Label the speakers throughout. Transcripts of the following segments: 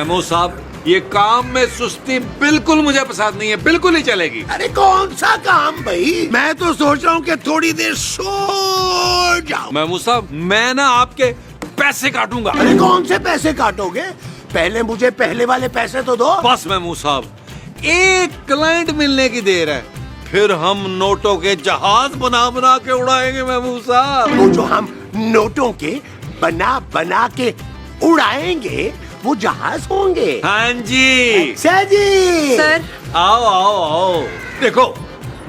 Speaker 1: महमूद साहब, ये काम में सुस्ती बिल्कुल मुझे पसंद नहीं है, बिल्कुल ही चलेगी।
Speaker 2: अरे कौन सा काम भाई, मैं तो सोच रहा हूँ कि थोड़ी देर सो जाऊं।
Speaker 1: महमूद साहब, मैं ना आपके पैसे काटूंगा।
Speaker 2: अरे कौन से पैसे काटोगे, पहले मुझे पहले वाले पैसे तो दो।
Speaker 1: बस महमूद साहब, एक क्लाइंट मिलने की देर है, फिर हम नोटों के जहाज बना बना के उड़ाएंगे महमूद साहब।
Speaker 2: वो जो हम नोटों के बना बना के उड़ाएंगे वो जहाज होंगे।
Speaker 1: हाँ जी।
Speaker 2: अच्छा जी।
Speaker 3: सर,
Speaker 1: आओ आओ आओ। देखो,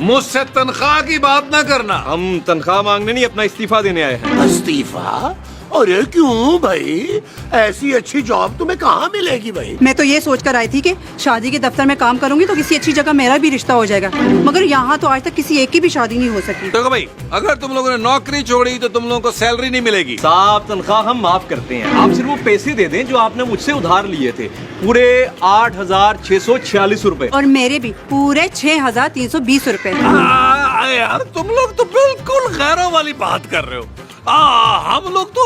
Speaker 1: मुझसे तनख्वाह की बात ना करना।
Speaker 4: हम तनख्वाह मांगने नहीं, अपना इस्तीफा देने आए हैं।
Speaker 2: इस्तीफा? अरे क्यों भाई, ऐसी अच्छी जॉब तुम्हें कहाँ मिलेगी भाई?
Speaker 3: मैं तो ये सोचकर आई थी कि शादी के दफ्तर में काम करूंगी तो किसी अच्छी जगह मेरा भी रिश्ता हो जाएगा, मगर यहाँ तो आज तक किसी एक की भी शादी नहीं हो सकी।
Speaker 1: देखो भाई, अगर तुम लोगों ने नौकरी छोड़ी तो तुम लोगों को सैलरी नहीं मिलेगी।
Speaker 4: साहब, तनख्वाह हम माफ करते हैं, आप सिर्फ वो पैसे दे दें जो आपने मुझसे उधार लिए थे, पूरे 8,646 रुपए।
Speaker 3: और मेरे भी पूरे 6,320 रुपए।
Speaker 1: यार, तुम लोग तो बिल्कुल गैरों वाली बात कर रहे हो। हम लोग तो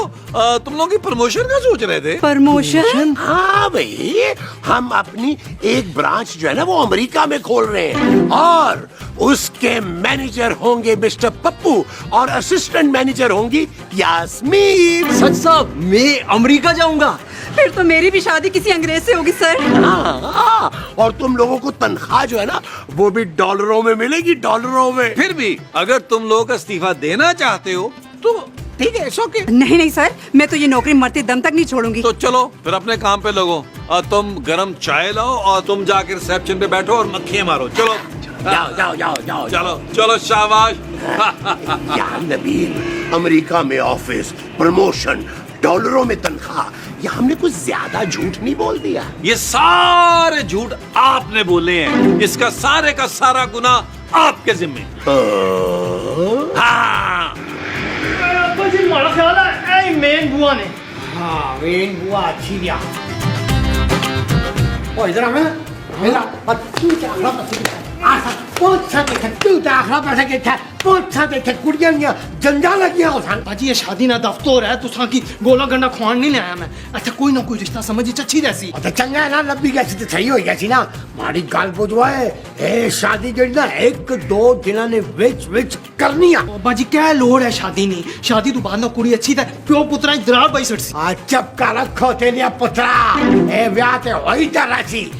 Speaker 1: तुम लोगों की प्रमोशन का सोच रहे थे।
Speaker 3: प्रमोशन?
Speaker 2: हाँ भाई, हम अपनी एक ब्रांच जो है ना वो अमेरिका में खोल रहे हैं, और उसके मैनेजर होंगे मिस्टर पप्पू और असिस्टेंट मैनेजर होंगी यास्मीन।
Speaker 4: सच साहब, मैं अमेरिका जाऊंगा।
Speaker 3: फिर तो मेरी भी शादी किसी अंग्रेज से होगी सर।
Speaker 2: हाँ, और तुम लोगों को तनख्वाह जो है ना वो भी डॉलरों में मिलेगी, डॉलरों में।
Speaker 1: फिर भी अगर तुम लोग इस्तीफा देना चाहते हो तो ठीक है, इट्स ओके।
Speaker 3: नहीं नहीं सर, मैं तो ये नौकरी मरते दम तक नहीं छोड़ूंगी।
Speaker 1: तो चलो फिर अपने काम पे लगो। तुम गरम चाय लाओ और तुम जाके रिसेप्शन पे बैठो और मक्खियां मारो। चलो
Speaker 2: जाओ जाओ जाओ जाओ।
Speaker 1: चलो चलो, शाबाश।
Speaker 2: या नबील, अमेरिका में ऑफिस, प्रमोशन, डॉलरों में तनख्वाह, ये हमने कुछ ज्यादा झूठ नहीं बोल दिया?
Speaker 1: ये सारे झूठ आपने बोले हैं, इसका सारे का सारा गुनाह आपके जिम्मे। हाँ,
Speaker 5: जी माड़ा ख्याल है ए मेन बुआ ने।
Speaker 6: हाँ, मेन बुआ अच्छी दिया। ओ इधर आ, मेरा तू क्या खड़ा पसी आ बहुत सा देखे, तू क्या खड़ा पसी के था, बहुत सा देखे कुड़ियां ने जंजाल लगिया हो सान।
Speaker 5: बाजी ये शादी ना दफ्तर है, तुसा की गोला गंडा खुआन नहीं लाया मैं। अच्छा कोई ना कोई रिश्ता समझी अच्छी जैसी।
Speaker 6: तो चंगा है ना, लंबी गैसी तो सही हो गई ना। मारी गाल बुझवाए ए शादी जड़ी ना 1-2 दिना ने विच करनी आ।
Speaker 5: बाजी क्या लोड़ है शादी नहीं, शादी तो बाद ना कुड़ी अच्छी था, प्यो पुत्रा दरार बाई सट सी।
Speaker 6: आ चपका रखो तेनिया पुत्रा, ए ब्याह ते होई तरह सी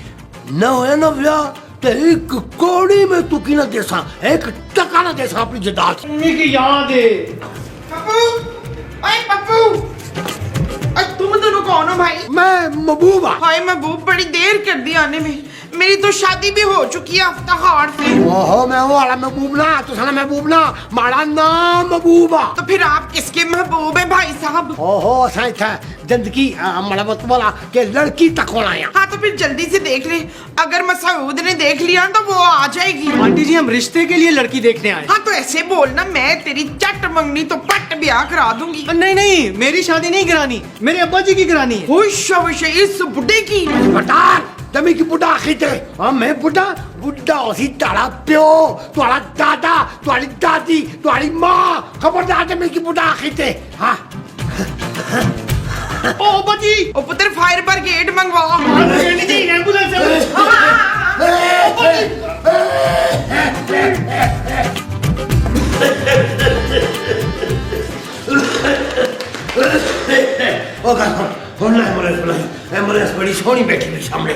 Speaker 6: न होया ना ब्याह ते एक कोड़ी में तू की ना देसा, एक टका ना देसा अपनी जदात।
Speaker 5: मम्मी की याद है।
Speaker 7: पप्पू, ओए पप्पू, ओए तुम दोनों कौन हो भाई?
Speaker 6: मैं महबूबा।
Speaker 7: हाय महबूब, बड़ी देर कर दी आने में, मेरी तो शादी भी हो चुकी है हफ्ता खार से।
Speaker 6: ओहो, मैं वो वाला महबूब ना, तू साला महबूब ना, माड़ा नाम महबूबा।
Speaker 7: तो फिर आप किसके महबूब है भाई साहब?
Speaker 6: ओहो, सही था जिंदगी मड़ा मत बोला कि लड़की तक होना है।
Speaker 7: हाँ तो फिर जल्दी से देख ले, अगर मसूद ने देख लिया तो वो आ जाएगी।
Speaker 5: आंटी जी हम रिश्ते के लिए लड़की देखने आए।
Speaker 7: हाँ तो ऐसे बोलना, मैं तेरी चट मंगनी तो पट ब्याह करा दूंगी।
Speaker 5: नहीं नहीं, मेरी शादी नहीं करानी, मेरे अब्बा जी की करानी है।
Speaker 7: खुश इस बुढ़े की।
Speaker 6: बता तमी की बुढ़ा आखिर हाँ मैं बुढ़ा बुढ़ा उसी तारा प्यो, तुम्हारा दादा, तुम्हारी दादी, तुम्हारी माँ, खबरदार तमी की बुढ़ा आखिर। हाँ
Speaker 7: ओ बजी, ओ पुत्र फायर ब्रिगेड मंगवा।
Speaker 5: एम्बुलेंस।
Speaker 6: एम्बुलेंस बड़ी सोनी बैठी हुई सामने।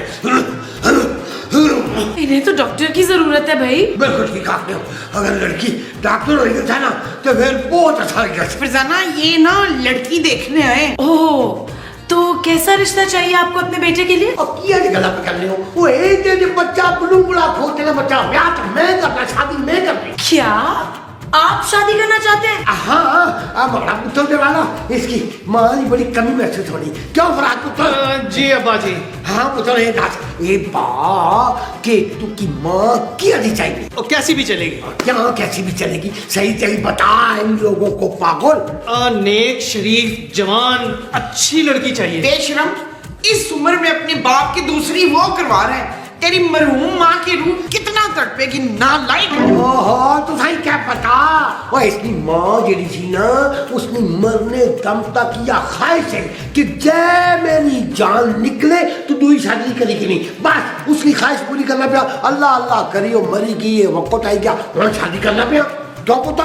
Speaker 8: इन्हें तो डॉक्टर की जरूरत है भाई।
Speaker 6: बिल्कुल ठीक आपने, अगर लड़की डॉक्टर हो था ना तो फिर बहुत अच्छा लगेगा।
Speaker 7: फरजाना ये ना लड़की देखने आए।
Speaker 8: ओह, तो कैसा रिश्ता चाहिए आपको अपने बेटे के लिए?
Speaker 6: अब किया गला पे कर ले हो वो एक दिन बच्चा बुलबुला खोते ना बच्चा ब्याह तो मैं करना, शादी मैं करनी।
Speaker 8: क्या आप शादी करना चाहते हैं?
Speaker 6: हाँ, अब बड़ा पुत्र दे वाला इसकी माँ की बड़ी कमी महसूस होनी। क्यों फराक पुत्र?
Speaker 5: जी अब्बा जी।
Speaker 6: हाँ पुत्र, ये दास ये बा के तू की माँ क्या दी चाहिए
Speaker 5: और कैसी भी चलेगी।
Speaker 6: क्या कैसी भी चलेगी, सही सही बता इन लोगों को पागल।
Speaker 5: नेक शरीफ जवान अच्छी लड़की चाहिए।
Speaker 7: बेशरम, इस उम्र में अपने बाप की दूसरी वो करवा रहा है। तेरी मरहूम माँ की रूह कितना तड़पेगी नालायक।
Speaker 6: ओहो तुसाई क्या पता वो इसकी माँ जेड़ी थी ना उसने मरने दम तक या ख्वाहिश है कि जय मेरी जान निकले तो दूसरी शादी करेगी नहीं, बस उसकी ख्वाहिश पूरी करना पिया। अल्लाह अल्लाह करियो मरी गई है वक्त आई गया वहाँ शादी करना पिया। क्या पता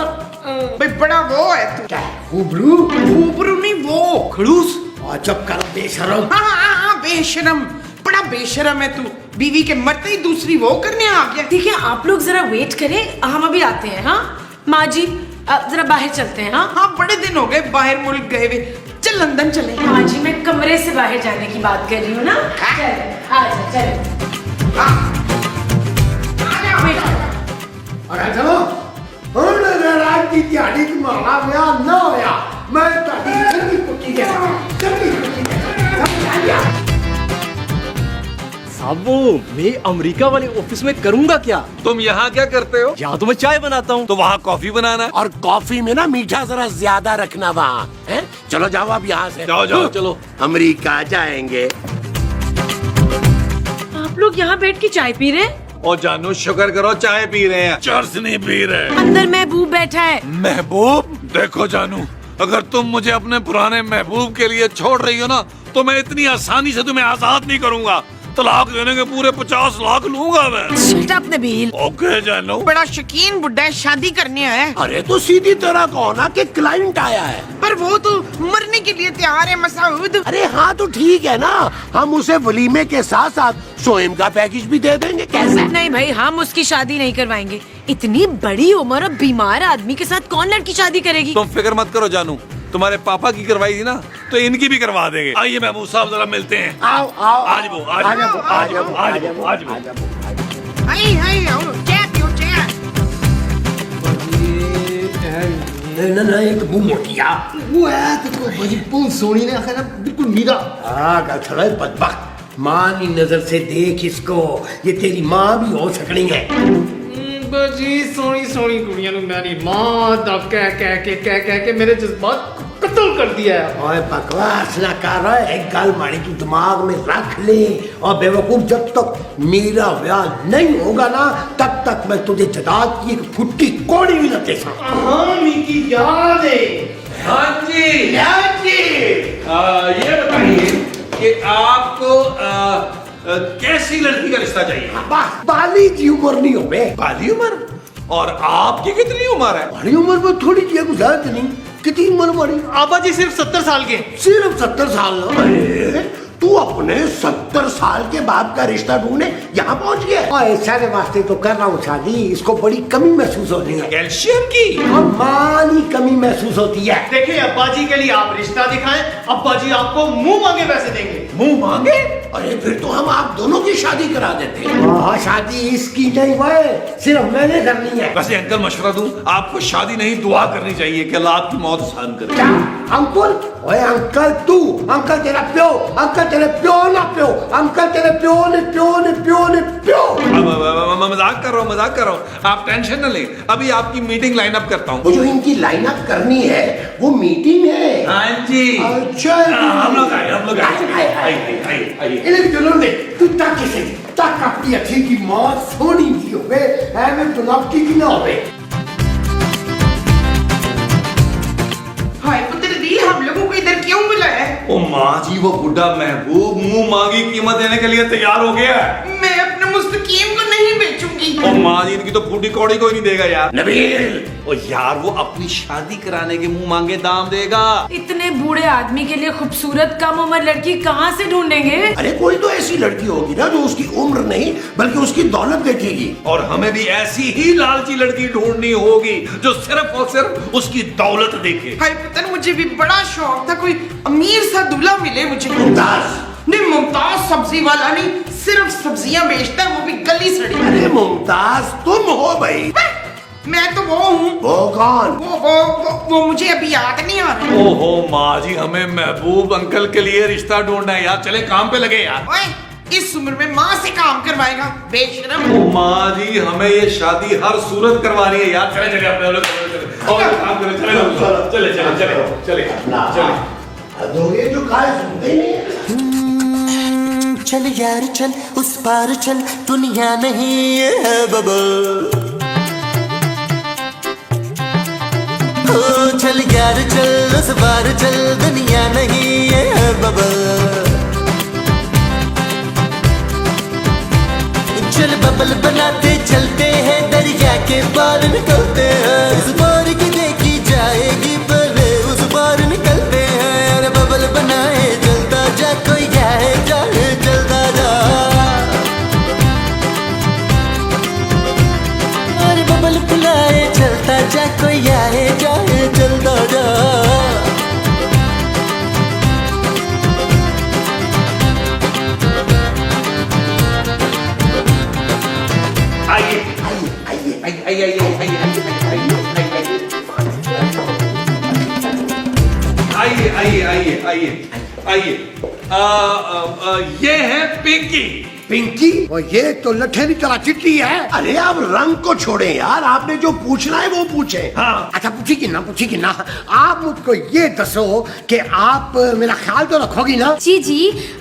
Speaker 7: भाई बड़ा वो है तू।
Speaker 6: क्या खूबरू
Speaker 7: ऊपरू नहीं वो खड़ूस।
Speaker 6: और जब कर बेशरम।
Speaker 7: हाँ बेशरम, बड़ा बेशरम है तू। बीवी के मरते ही दूसरी वो करने आ गया।
Speaker 8: ठीक है आप लोग जरा वेट करें, हम अभी आते हैं। हाँ माँ जी जरा बाहर चलते हैं। हाँ
Speaker 7: हाँ बड़े दिन हो गए बाहर मुल्क गए हुए, चल लंदन चले।
Speaker 8: माँ जी मैं कमरे से बाहर जाने की बात कर रही हूँ ना। चले
Speaker 6: अरे चलो रात की दिहाड़ी की माला ब्याह ना होया मैं चंगी कुटी के
Speaker 4: साहब वो मैं अमेरिका वाले ऑफिस में करूंगा क्या?
Speaker 1: तुम यहाँ क्या करते हो?
Speaker 4: यहाँ तो मैं चाय बनाता हूँ।
Speaker 1: तो वहाँ कॉफी बनाना है।
Speaker 2: और कॉफी में ना मीठा जरा ज्यादा रखना वहाँ है। चलो जाओ आप यहाँ से।
Speaker 1: जाओ जाओ चलो।
Speaker 2: अमेरिका जाएंगे।
Speaker 8: आप लोग यहाँ बैठ के चाय पी रहे हैं?
Speaker 1: और जानू शुक्र करो चाय पी रहे हैं, चर्स नहीं पी रहे।
Speaker 8: अंदर महबूब बैठा है।
Speaker 1: महबूब? देखो जानू, अगर तुम मुझे अपने पुराने महबूब के लिए छोड़ रही हो ना तो मैं इतनी आसानी से तुम्हें आजाद नहीं करूंगा। तलाक देने के पूरे 50 लाख लूंगा मैं।
Speaker 8: Shut up Nabeel.
Speaker 1: ओके जानू।
Speaker 7: बड़ा शकीन बुड्ढा है, शादी करने आया है।
Speaker 2: अरे तो सीधी तरह कहो ना कि क्लाइंट आया है।
Speaker 7: पर वो तो मरने के लिए तैयार है मसूद।
Speaker 2: अरे हाँ तो ठीक है ना, हम उसे वलीमे के साथ साथ सोएम का पैकेज भी दे देंगे। कैसा?
Speaker 8: नहीं भाई हम उसकी शादी नहीं करवाएंगे। इतनी बड़ी उम्र और बीमार आदमी के साथ कौन लड़की शादी करेगी?
Speaker 1: तुम फिक्र मत करो जानू, तुम्हारे पापा की करवाई थी ना तो इनकी भी करवा देंगे। आइए महबूब साहब जरा मिलते हैं।
Speaker 6: आओ आओ
Speaker 1: आज वो
Speaker 7: हाय हाय आओ चाय पियो चाय।
Speaker 6: ना एक मुंह मोटिया
Speaker 5: वो है तो भाई बहुत सोनी ने आखिर बिल्कुल मीरा।
Speaker 6: हाँ थोड़ा बदबख्त माँ की नजर से देख इसको, ये तेरी माँ भी हो सकनी है।
Speaker 5: जी सोनी सोनी कुड़ियां ने मेरी माँ तब कह के मेरे जज्बात कत्ल कर दिया है।
Speaker 6: ओए बकवास ना कर रहा है, एक गल मारी तू दिमाग में रख ले। और बेवकूफ जब तक मेरा ब्याह नहीं होगा ना तब तक मैं तुझे जदाद की एक फुट्टी कोड़ी भी न दे सकता।
Speaker 5: हाँ की याद है।
Speaker 1: हाँ जी ये बताइए कि आपको कैसी लड़की का रिश्ता चाहिए?
Speaker 6: बस बाली की उम्र नहीं हो बे।
Speaker 1: बाली उम्र? और आपकी कितनी उम्र है?
Speaker 6: बड़ी उम्र में थोड़ी जी गुजारत नहीं। कितनी उम्र बड़ी?
Speaker 5: आबा जी सिर्फ 70 साल के।
Speaker 6: सिर्फ 70 साल ना? अरे तू अपने 70 साल के बाप का रिश्ता ढूंढने यहाँ पहुँच गया। और ऐसा के वास्ते तो कर रहा हूँ शादी। इसको बड़ी कमी महसूस होती है,
Speaker 1: कैल्शियम की
Speaker 6: और माली कमी महसूस होती है।
Speaker 5: देखिए अब्बा जी के लिए आप रिश्ता दिखाएं, अब्बा जी आपको मुंह मांगे पैसे देंगे।
Speaker 1: मुंह मांगे?
Speaker 2: अरे फिर तो हम आप दोनों की शादी करा देते हैं।
Speaker 6: हाँ शादी इसकी नहीं भाई, सिर्फ मैंने करनी है।
Speaker 1: वैसे अंकल मशवरा दूं, आपको शादी नहीं दुआ करनी चाहिए कि अल्लाह आपकी मौत आसान करे।
Speaker 6: क्या अंकुल? ओए अंकल तू, अंकल तेरा प्यो, अंकल तेरे प्यो ना प्यो, अंकल तेरे प्यो ने प्यो ने प्यो ने प्यो।
Speaker 1: मैं मजाक कर रहा हूँ, आप टेंशन न लें। अभी आपकी मीटिंग लाइन अप करता हूँ।
Speaker 2: वो जो इनकी लाइनअप करनी है वो मीटिंग है।
Speaker 1: हाँ जी।
Speaker 6: अच्छा
Speaker 1: हम लोग आइए।
Speaker 6: इन्हें चलो दे तू तक किसे तक अपनी अच्छी की मौत सोनी की हो गए है मैं गुलाब की ना हो गए।
Speaker 7: हाय पुत्र दी हम लोगों को इधर क्यों बुलाया है?
Speaker 1: ओ माँ जी, वो बुढ़ा महबूब मुंह मांगी कीमत देने के लिए तैयार हो गया है।
Speaker 7: मैं अपने मुस्तकीम को नहीं बेचूंगी।
Speaker 1: ओ माँ जी, इनकी तो फूटी कौड़ी कोई नहीं देगा यार।
Speaker 2: नबील
Speaker 1: ओ यार, वो अपनी शादी कराने के मुंह मांगे दाम देगा।
Speaker 8: इतने बूढ़े आदमी के लिए खूबसूरत कम उम्र लड़की कहाँ से ढूंढेंगे?
Speaker 2: अरे कोई तो ऐसी लड़की होगी ना जो उसकी उम्र नहीं बल्कि उसकी दौलत देखेगी।
Speaker 1: और हमें भी ऐसी ही लालची लड़की ढूंढनी होगी जो सिर्फ और सिर्फ उसकी दौलत देखे।
Speaker 7: हाय पुत्र मुझे भी बड़ा शौक था कोई अमीर सा दूल्हा मिले मुझे।
Speaker 2: मुमताज
Speaker 7: नहीं मुमताज सब्जी वाला नहीं, सिर्फ सब्जियां बेचता है, वो भी गली सड़ी।
Speaker 2: अरे मुमताज तुम हो भाई।
Speaker 7: मैं तो वो हूँ।
Speaker 2: वो कौन?
Speaker 7: वो मुझे अभी याद नहीं आ रहा।
Speaker 1: ओहो माँ जी, हमें महबूब अंकल के लिए रिश्ता ढूंढना है यार। चले काम पे लगे यार।
Speaker 7: ओए, इस उम्र में माँ से काम करवाएगा बेशरम।
Speaker 1: ओ माँ जी, हमें ये शादी हर सूरत करवानी है यार। चले अपने लोग और काम करें। चले।
Speaker 6: ये जो कहा सुनते ही नहीं।
Speaker 9: चल यार चल उस पार चल दुनिया नहीं ये है बबल ओ चल यार चल उस पार चल दुनिया नहीं ये है बबल चल बबल बनाते चलते हैं दरिया के पार निकलते हैं उस पार की देखी जाएगी पहले उस पार निकलते हैं अरे बबल बनाए चलता जा कोई जाए जाए चलता जा अरे बबल बुलाए चलता जा कोई आए जाए चलता जा
Speaker 1: आइए ये है पिंकी।
Speaker 2: पिंकी?
Speaker 6: और ये तो लठे नहीं चला चिट्ठी है।
Speaker 2: अरे आप रंग को छोड़े यार, आपने जो पूछना है वो पूछे।
Speaker 6: हाँ अच्छा पूछी कि ना आप मुझको ये दसो कि आप मेरा ख्याल तो रखोगी ना?
Speaker 10: जी जी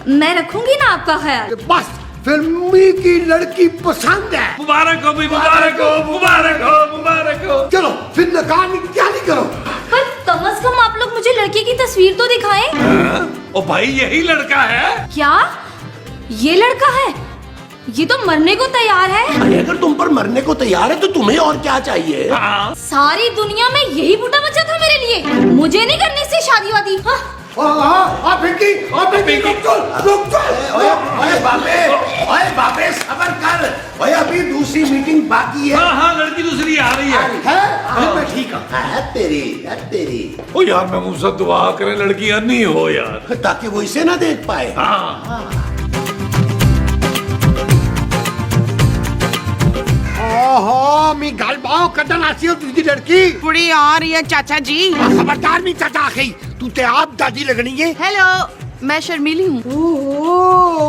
Speaker 10: मैं रखूंगी ना आपका ख्याल।
Speaker 6: बस फिल्मी की लड़की पसंद है।
Speaker 1: मुबारक हो भी, मुबारक हो, मुबारक हो, मुबारक हो।
Speaker 6: चलो फिर निकाह क्या नहीं करो।
Speaker 10: पर कम से कम आप लोग मुझे लड़के की तस्वीर तो दिखाएं।
Speaker 1: ओ भाई यही लड़का है।
Speaker 10: क्या ये लड़का है? ये तो मरने को तैयार है।
Speaker 2: अरे अगर तुम पर मरने को तैयार है तो तुम्हें और क्या चाहिए?
Speaker 10: सारी दुनिया में यही बूटा बचा था मेरे लिए। मुझे नहीं करनी इससे शादी वादी।
Speaker 2: ओए बाबे सब्र कर। ओए अभी दूसरी मीटिंग बाकी है।
Speaker 1: हाँ लड़की दूसरी आ रही है।
Speaker 6: मैं ठीक हूँ।
Speaker 2: तेरी
Speaker 1: ओ यार मैं मुझसे दुआ करें लड़की अन्नी हो यार,
Speaker 2: ताकि वो इसे ना देख पाए।
Speaker 1: हाँ
Speaker 6: ओहो मी गालबाओ कदन आसी हो तुझी लड़की।
Speaker 7: कुड़ी आ रही है चाचा जी।
Speaker 6: खबरदार नहीं चाचा आखी तू ते आप दादी लगनी है।
Speaker 8: हेलो मैं शर्मीली हूँ।
Speaker 6: ओहो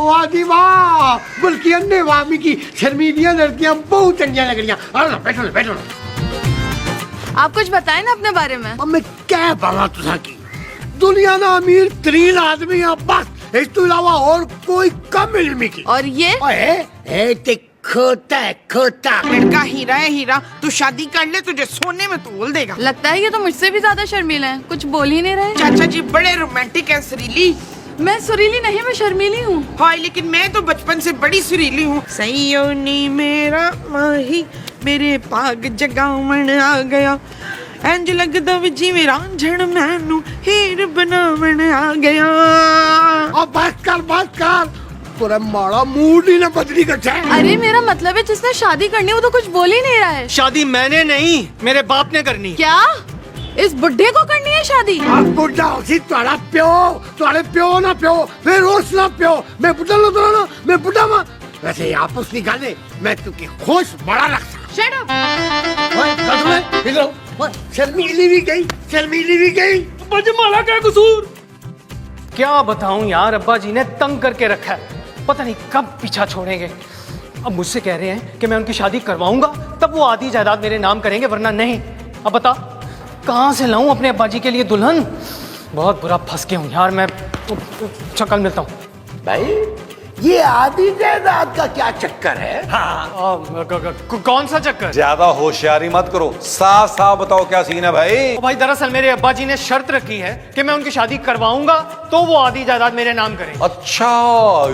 Speaker 6: वाह दी वाह, बल्कि अन्ने वामी की शर्मीलियां लड़कियां बहुत चंगियां लग रही हैं। अरे बैठो ना।
Speaker 8: आप कुछ बताएं ना अपने बारे में।
Speaker 6: अब मैं क्या बात तुसा की दुनिया ना अमीर तरीन आदमी है बस, इस तो अलावा और कोई कम इल्मी की।
Speaker 8: और ये
Speaker 6: खोता
Speaker 7: लड़का हीरा है हीरा, तू शादी कर ले तुझे सोने में तोल देगा।
Speaker 8: लगता है कि तो मुझसे भी ज्यादा शर्मीला है, कुछ बोल ही नहीं रहे।
Speaker 7: चाचा जी बड़े रोमांटिक है, सुरीली।
Speaker 8: मैं सुरीली नहीं, मैं शर्मीली हूँ।
Speaker 7: हाँ लेकिन मैं तो बचपन से बड़ी सुरीली हूँ। सैयो नी मेरा माही मेरे पाग जगावण आ गया, इंज लगदा वी जिवें रांझण मैनू हीर बनावण आ गया।
Speaker 6: अब बस कर पूरा माड़ा मूड ही ना बदली कर जाए।
Speaker 8: अरे मेरा मतलब है जिसने शादी करनी वो तो कुछ बोल ही नहीं रहा है।
Speaker 11: शादी मैंने नहीं मेरे बाप ने करनी।
Speaker 8: क्या इस बुढ़े को करनी है शादी?
Speaker 6: अब बुढ़ा उसी तुम्हारा प्यो ना प्यो फिर रोस ना प्यो। मैं बुढ़ा ना मैं बुढ़ा मां। वैसे आपस निकाले मैं तुझे खुश बड़ा रखता।
Speaker 8: Shut up.
Speaker 6: शर्मीली भी गई।
Speaker 11: बजमाला का कसूर क्या बताऊं यार, अब्बा जी ने तंग करके रखा है, पता नहीं कब पीछा छोड़ेंगे। अब मुझसे कह रहे हैं कि मैं उनकी शादी करवाऊंगा तब वो आधी जायदाद मेरे नाम करेंगे, वरना नहीं। अब बता कहाँ से लाऊं अपने अब्बा जी के लिए दुल्हन? बहुत बुरा फंस गया हूँ यार मैं। कल मिलता हूँ।
Speaker 2: भाई ये आधी जायदाद का क्या चक्कर है?
Speaker 11: कौन सा चक्कर?
Speaker 1: ज्यादा होशियारी मत करो, साफ साफ बताओ क्या सीन है भाई।
Speaker 11: भाई दरअसल मेरे अब्बा जी ने शर्त रखी है कि मैं उनकी शादी करवाऊंगा तो वो आधी जायदाद मेरे नाम करें।
Speaker 1: अच्छा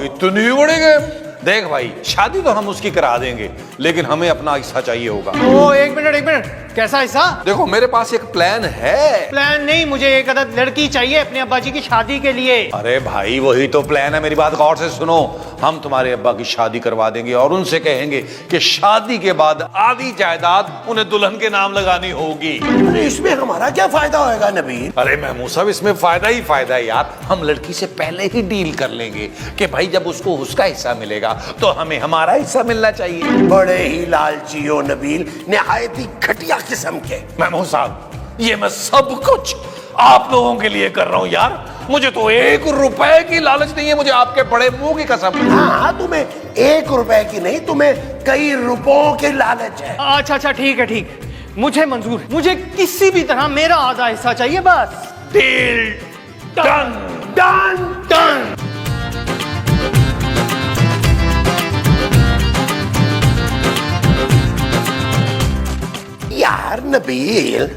Speaker 1: इतनी बड़ी गेम। देख भाई शादी तो हम उसकी करा देंगे, लेकिन हमें अपना हिस्सा चाहिए होगा।
Speaker 11: ओ एक मिनट, कैसा हिस्सा?
Speaker 1: देखो मेरे पास एक प्लान है।
Speaker 11: प्लान नहीं, मुझे एक अदद लड़की चाहिए अपने अब्बा जी की शादी के लिए।
Speaker 1: अरे भाई वही तो प्लान है, मेरी बात गौर से सुनो। हम तुम्हारे अब्बा की शादी करवा देंगे और उनसे कहेंगे कि शादी के बाद आधी जायदाद उन्हें दुल्हन के नाम लगानी होगी।
Speaker 2: अरे इसमें हमारा क्या फायदा होगा नबील?
Speaker 1: अरे महमूद साहब इसमें फायदा ही फायदा है यार। हम लड़की से पहले ही डील कर लेंगे कि भाई जब उसको उसका हिस्सा मिलेगा तो हमें हमारा हिस्सा मिलना चाहिए।
Speaker 2: बड़े ही लालची हो नबील, निहायत ही घटिया किस्म के।
Speaker 1: महमूद साहब ये मैं सब कुछ आप लोगों के लिए कर रहा हूँ यार, मुझे तो 1 रुपए की लालच नहीं है, मुझे आपके बड़े मुंह की कसम।
Speaker 2: हाँ तुम्हें 1 रुपए की नहीं, तुम्हें कई रुपयों की लालच है।
Speaker 11: अच्छा ठीक है, मुझे मंजूर। मुझे किसी भी तरह मेरा आधा हिस्सा चाहिए बस।
Speaker 1: Deal done.
Speaker 2: यार नबील,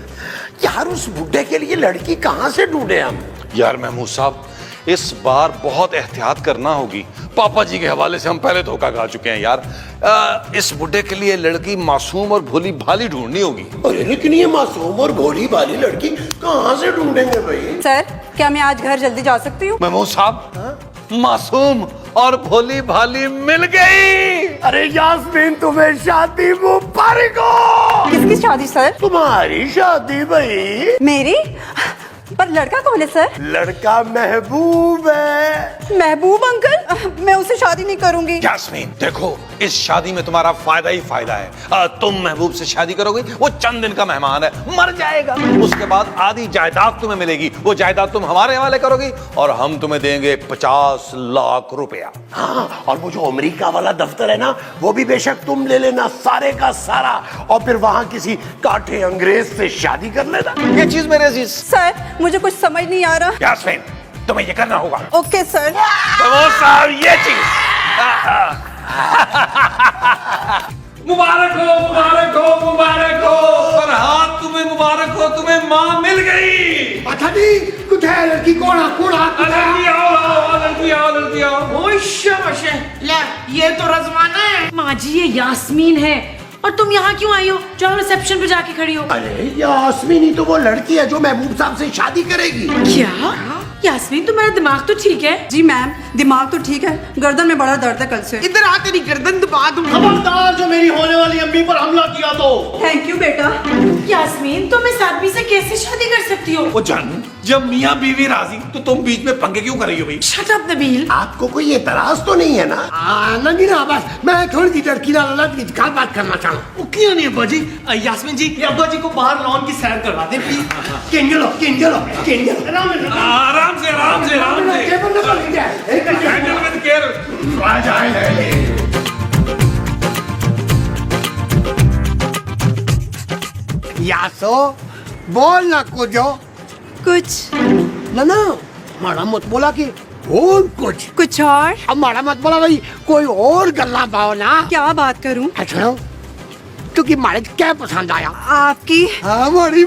Speaker 2: यार उस बुड्ढे के लिए लड़की कहाँ से ढूंढे हम?
Speaker 1: यार महमूद साहब, इस बार बहुत एहतियात करना होगी। पापा जी के हवाले से हम पहले धोखा खा चुके हैं यार। इस बुड्ढे के लिए लड़की मासूम और भोली भाली ढूंढनी होगी।
Speaker 2: अरे लेकिन ये मासूम और भोली भाली लड़की कहाँ से ढूंढेंगे भाई?
Speaker 3: सर, क्या मैं आज घर जल्दी जा सकती हूँ?
Speaker 1: महमूद साहब, मासूम और भोली भाली मिल गई।
Speaker 2: अरे यास्मीन, तुम्हें शादी मुबारक हो।
Speaker 3: किसकी शादी सर?
Speaker 2: तुम्हारी शादी भाई।
Speaker 3: मेरी? पर लड़का कौन है सर?
Speaker 2: लड़का महबूब है।
Speaker 3: महबूब अंकल? मैं उससे शादी नहीं करूंगी।
Speaker 1: यास्मीन देखो, इस शादी में तुम्हारा फायदा ही फायदा है। तुम महबूब से शादी करोगे, वो चंद दिन का मेहमान है, मर जाएगा। उसके बाद आधी जायदाद तुम्हें मिलेगी, वो जायदाद तुम हमारे हवाले करोगी और हम तुम्हें देंगे 50 लाख रुपया।
Speaker 2: हाँ, और वो जो अमेरिका वाला दफ्तर है ना, वो भी बेशक तुम ले लेना सारे का सारा, और फिर वहाँ किसी काठे अंग्रेज से शादी कर लेना।
Speaker 1: ये चीज मेरे अजीज।
Speaker 3: सर, मुझे कुछ समझ नहीं आ रहा।
Speaker 1: यास्मीन, तुम्हें ये करना होगा।
Speaker 3: Okay sir.
Speaker 1: तो वो साहब ये चीज। मुबारक हो, मुबारक हो, मुबारक हो। फरहाद, तुम्हें मुबारक हो, तुम्हें माँ मिल गई।
Speaker 6: अच्छा जी, कुछ है लड़की कौन है?
Speaker 1: लड़की आओ, लड़की आओ, लड़की आओ।
Speaker 7: ओए शाबाश है। ले, ये तो रजवाना है।
Speaker 8: माँ जी, ये यास्मीन है। और तुम यहाँ क्यों आई हो? जाओ रिसेप्शन पे जाके खड़ी हो।
Speaker 2: अरे यास्मीन ही तो वो लड़की है जो महबूब साहब से शादी करेगी।
Speaker 8: क्या? यास्मीन, तुम्हारा दिमाग तो ठीक है?
Speaker 3: जी मैम, दिमाग तो ठीक है, गर्दन में बड़ा दर्द है कल से।
Speaker 7: इधर आ, तेरी गर्दन दबा दूं।
Speaker 6: खबरदार जो मेरी होने वाली अम्मी पर हमला किया तो।
Speaker 3: थैंक यू बेटा।
Speaker 8: यास्मीन, तुम इस आदमी से कैसे शादी कर सकती हो?
Speaker 1: वो जान, जब मियाँ बीवी राजी तो तुम बीच में पंगे क्यों कर रही हो भाई?
Speaker 8: Shut up Nabeel.
Speaker 2: आपको कोई एतराज तो नहीं है ना?
Speaker 6: नहीं ना, बस मैं थोड़ी सी लड़की ना बात करना चाहूँ।
Speaker 11: क्यों नहीं अब्बा जी? यास्मीन जी, ये अब्बा जी को बाहर लॉन की सैर करवा दें प्लीज।
Speaker 6: किंजलो किंजलो किंजलो।
Speaker 1: आराम से, आराम से, आराम से। Handle with care.
Speaker 2: आ जाए।
Speaker 6: यासो, बोल ना
Speaker 3: कुछ
Speaker 6: ना माड़ा मत बोला कि और
Speaker 3: कुछ और।
Speaker 6: अब माड़ा मत बोला भाई, कोई और गल्ला पाओ ना।
Speaker 3: क्या बात करूं?
Speaker 6: अच्छा, क्योंकि मारे क्या पसंद आया?
Speaker 3: आपकी
Speaker 6: बड़ी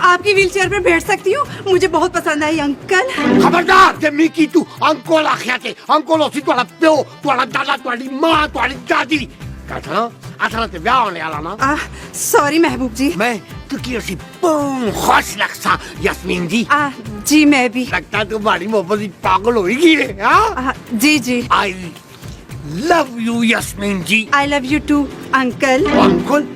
Speaker 3: आपकी व्हीलचेयर पे बैठ सकती हूँ, मुझे बहुत पसंद आई अंकल।
Speaker 6: खबरदार जे मिकी तू अंकोल आख्या थे। अंकोल उसी तुम्हारा प्यो, तुम्हारा दादा, तुम्हारी माँ, तुम्हारी दादी। कहता असल ते ब्याह होने वाला ना।
Speaker 3: सॉरी महबूब जी।
Speaker 6: मैं क्योंकि उसी बहुत खुश लगता यास्मीन जी।
Speaker 3: जी मैं भी।
Speaker 6: लगता तुम्हारी मोहब्बत ही पागल होगी है।
Speaker 3: जी जी।
Speaker 6: I love you Yasmin ji.
Speaker 3: I love you too uncle.
Speaker 6: Uncle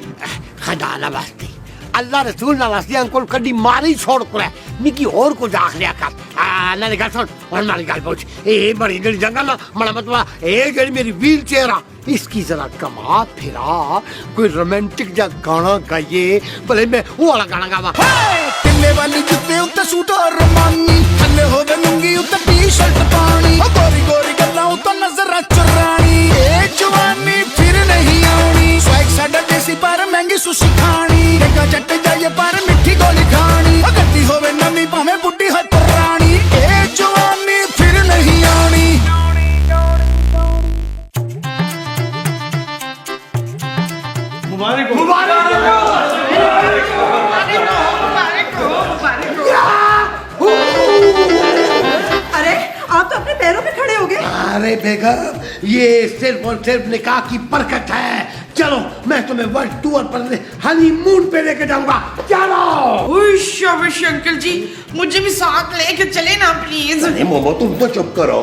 Speaker 6: खुदा ना वास्ते, अल्लाह रसूल ना वास्ते अंकुल कदी मारी छोड़ को है मिकी और को दाख लिया कर। ना निकाल सुन और मारी गाल पहुंच। ए बड़ी जड़ी जंगल ना मड़ा मतवा ए जड़ी मेरी व्हील चेयर आ, इसकी जरा कमा फिरा, कोई रोमांटिक जा गाना गाइए, भले मैं वो वाला गाना गावा।
Speaker 9: किन्ने वाली जुत्ते उत्ते सूट और रमानी, थल्ले होवे लुंगी उत्ते टी-शर्ट पानी, गोरी गोरी गल्लां उत्ते नजर चुरानी, ए जवानी फिर नहीं आनी, स्वैग साडा देसी पर महंगी सुशी खानी, देखा जट जाइए पर मिठी गोली खानी, गड्डी होवे नवी भाਵੇਂ बुड्ढी है पुरानी, ए जवानी फिर नहीं आनी।
Speaker 11: मुबारक हो।
Speaker 3: अरे आप तो अपने पैरों पे खड़े हो गए।
Speaker 6: अरे बेगम, ये सिर्फ और सिर्फ निकाह की बरकत है। चलो मैं तुम्हें वर्ल्ड टूर पर हनीमून पे लेके जाऊंगा। चलो।
Speaker 7: शाबाश अंकल जी, मुझे भी साथ लेके चले ना प्लीज।
Speaker 2: अरे मोमो तुम तो चुप करो।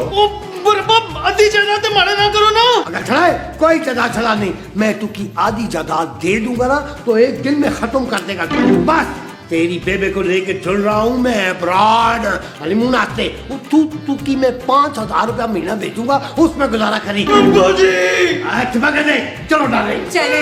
Speaker 11: आधी जगह तो मारे ना करो ना।
Speaker 6: अगर चढ़ा है कोई जगह चला नहीं, मैं तू की आधी जगह दे दूंगा ना तो एक दिन में खत्म कर देगा। बस तेरी बेबे को लेके चल रहा हूँ मैं अब्रॉड हनीमून आते। तू की मैं 5,000 रुपया महीना भेजूंगा, उसमें गुजारा करी। चलो डाले।
Speaker 3: चले।